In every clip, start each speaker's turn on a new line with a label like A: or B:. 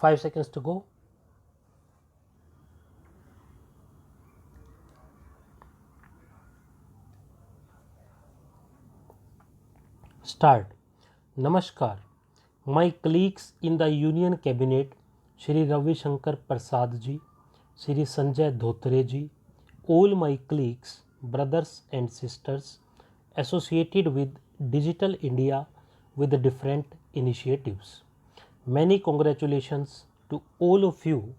A: 5 seconds to go. Start. Namaskar. My colleagues in the Union Cabinet, Shri Ravi Shankar Prasad ji, Shri Sanjay Dhotre ji, all my colleagues, brothers and sisters associated with Digital India with different initiatives. Many congratulations to all of you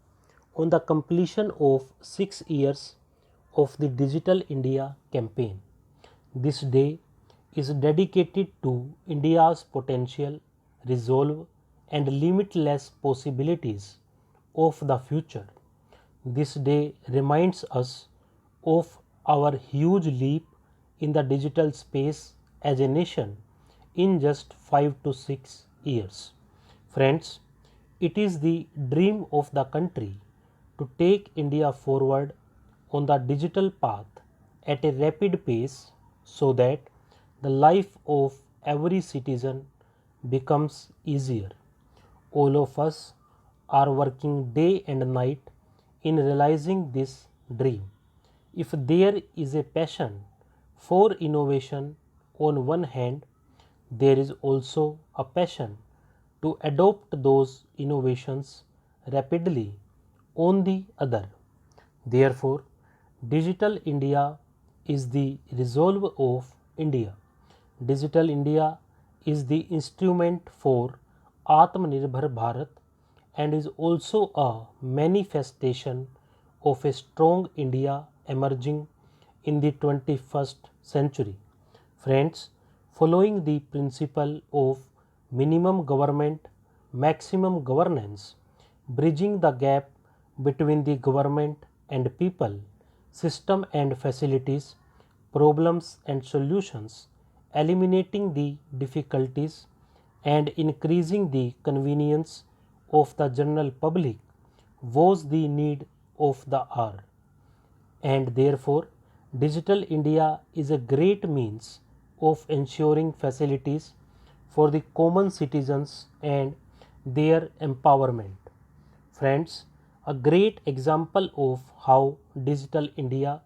A: on the completion of 6 years of the Digital India campaign. This day is dedicated to India's potential, resolve, and limitless possibilities of the future. This day reminds us of our huge leap in the digital space as a nation in just 5 to 6 years. Friends, it is the dream of the country to take India forward on the digital path at a rapid pace so that the life of every citizen becomes easier. All of us are working day and night in realizing this dream. If there is a passion for innovation on one hand, there is also a passion to adopt those innovations rapidly on the other. Therefore, Digital India is the resolve of India. Digital India is the instrument for Atmanirbhar Bharat and is also a manifestation of a strong India emerging in the 21st century. Friends, following the principle of minimum government, maximum governance, bridging the gap between the government and people, system and facilities, problems and solutions, eliminating the difficulties and increasing the convenience of the general public was the need of the hour. And therefore, Digital India is a great means of ensuring facilities for the common citizens and their empowerment. Friends, a great example of how Digital India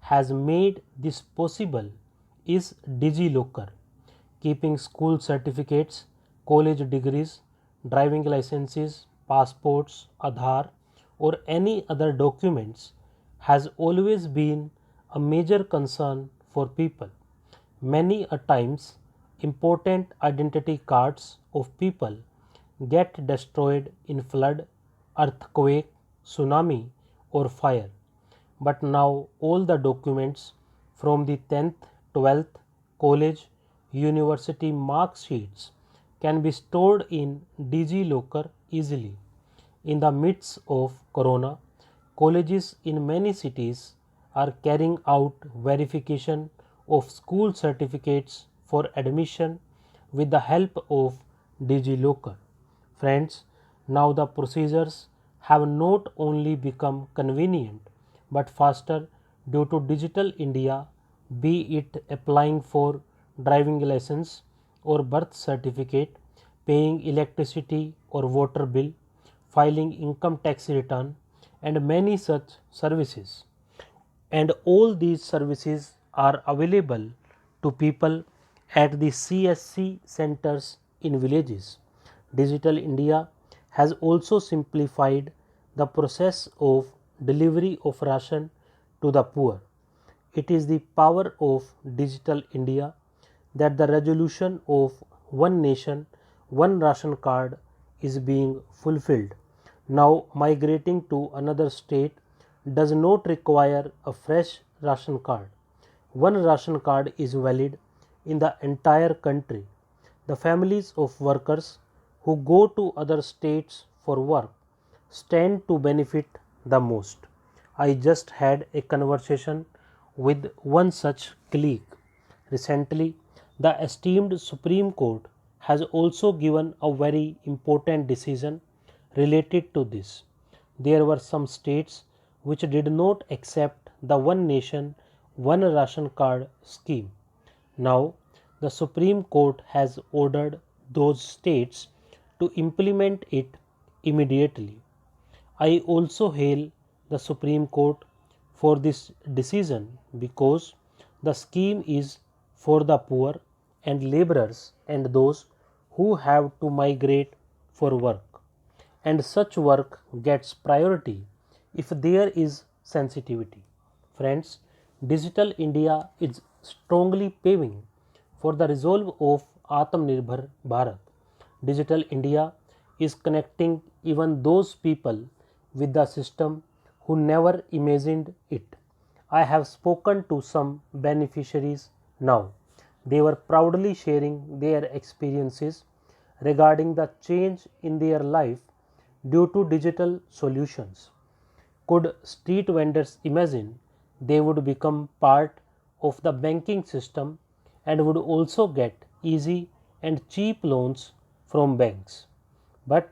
A: has made this possible is DigiLocker, keeping school certificates, college degrees, driving licenses, passports, Aadhaar, or any other documents has always been a major concern for people. Many a times, important identity cards of people get destroyed in flood, earthquake, tsunami, or fire. But now all the documents from the 10th, 12th, college, university mark sheets can be stored in DigiLocker easily. In the midst of Corona, colleges in many cities are carrying out verification of school certificates for admission with the help of DigiLocker. Friends, now the procedures have not only become convenient but faster due to Digital India, be it applying for driving license or birth certificate, paying electricity or water bill, filing income tax return, and many such services. And all these services are available to people at the CSC centers in villages. Digital India has also simplified the process of delivery of ration to the poor. It is the power of Digital India that the resolution of one nation, one ration card is being fulfilled. Now, migrating to another state does not require a fresh ration card. One ration card is valid in the entire country. The families of workers who go to other states for work stand to benefit the most. I just had a conversation with one such colleague. Recently, the esteemed Supreme Court has also given a very important decision related to this. There were some states which did not accept the one nation, one ration card scheme. Now, the Supreme Court has ordered those states to implement it immediately. I also hail the Supreme Court for this decision because the scheme is for the poor and laborers and those who have to migrate for work, and such work gets priority if there is sensitivity. Friends, Digital India is strongly paving for the resolve of Atmanirbhar Bharat. Digital India is connecting even those people with the system who never imagined it. I have spoken to some beneficiaries now. They were proudly sharing their experiences regarding the change in their life due to digital solutions. Could street vendors imagine they would become part of the banking system and would also get easy and cheap loans from banks? But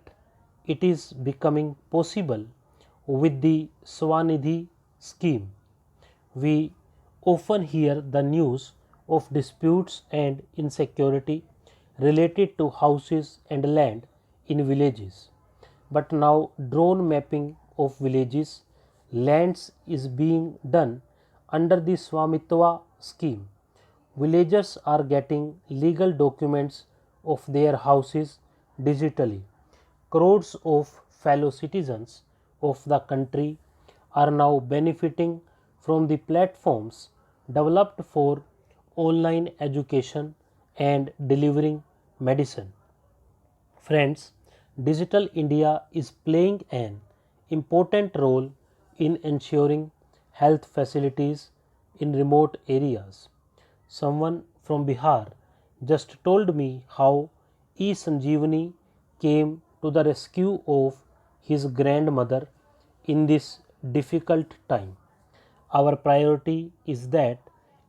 A: it is becoming possible with the Swanidhi scheme. We often hear the news of disputes and insecurity related to houses and land in villages. But now drone mapping of villages lands is being done under the Swamitwa scheme. Villagers are getting legal documents of their houses digitally. Crores of fellow citizens of the country are now benefiting from the platforms developed for online education and delivering medicine. Friends, Digital India is playing an important role in ensuring health facilities in remote areas. Someone from Bihar just told me how eSanjeevani came to the rescue of his grandmother in this difficult time. Our priority is that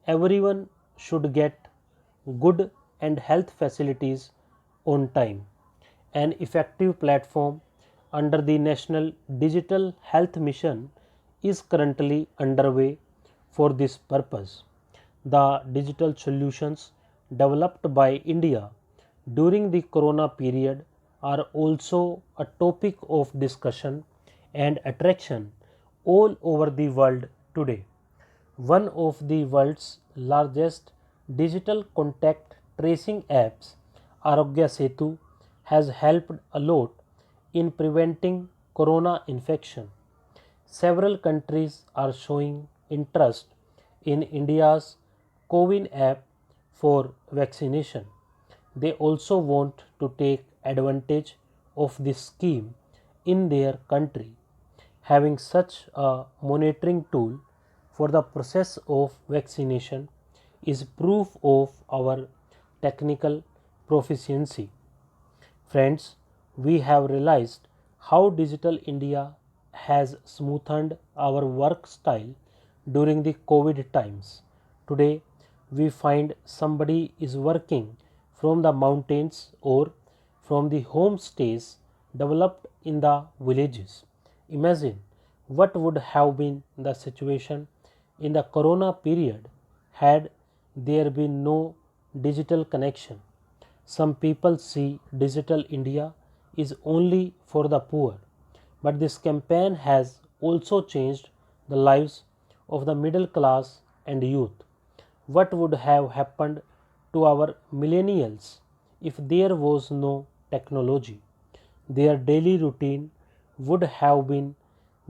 A: everyone should get good and health facilities on time. An effective platform under the National Digital Health Mission is currently underway for this purpose. The digital solutions developed by India during the corona period are also a topic of discussion and attraction all over the world today. One of the world's largest digital contact tracing apps, Arogya Setu, has helped a lot in preventing corona infection. Several countries are showing interest in India's CoWIN app for vaccination. They also want to take advantage of this scheme in their country. Having such a monitoring tool for the process of vaccination is proof of our technical proficiency. Friends, we have realized how Digital India has smoothened our work style during the COVID times. Today, we find somebody is working from the mountains or from the homestays developed in the villages. Imagine what would have been the situation in the corona period had there been no digital connection. Some people see Digital India is only for the poor, but this campaign has also changed the lives of the middle class and youth. What would have happened to our millennials if there was no technology? Their daily routine would have been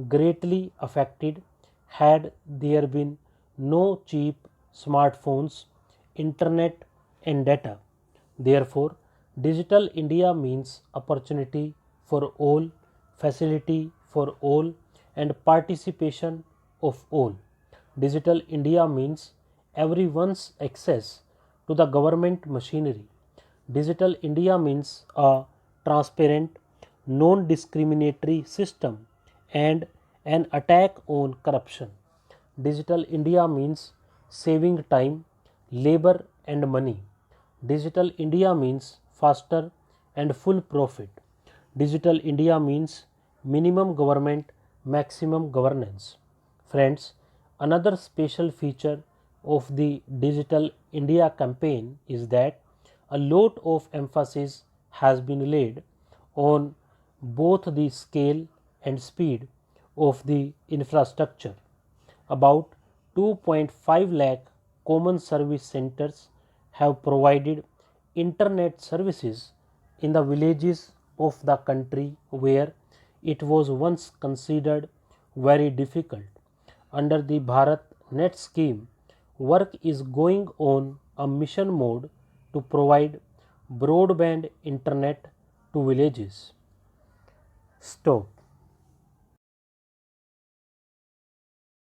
A: greatly affected had there been no cheap smartphones, internet, and data. Therefore, Digital India means opportunity for all, facility for all, and participation of all. Digital India means everyone's access to the government machinery. Digital India means a transparent, non discriminatory system and an attack on corruption. Digital India means saving time, labor, and money. Digital India means faster and full profit. Digital India means minimum government, maximum governance. Friends, another special feature of the Digital India campaign is that a lot of emphasis has been laid on both the scale and speed of the infrastructure. About 2.5 lakh common service centers have provided internet services in the villages of the country where it was once considered very difficult. Under the Bharat Net scheme, work is going on a mission mode to provide broadband internet to villages. Stop.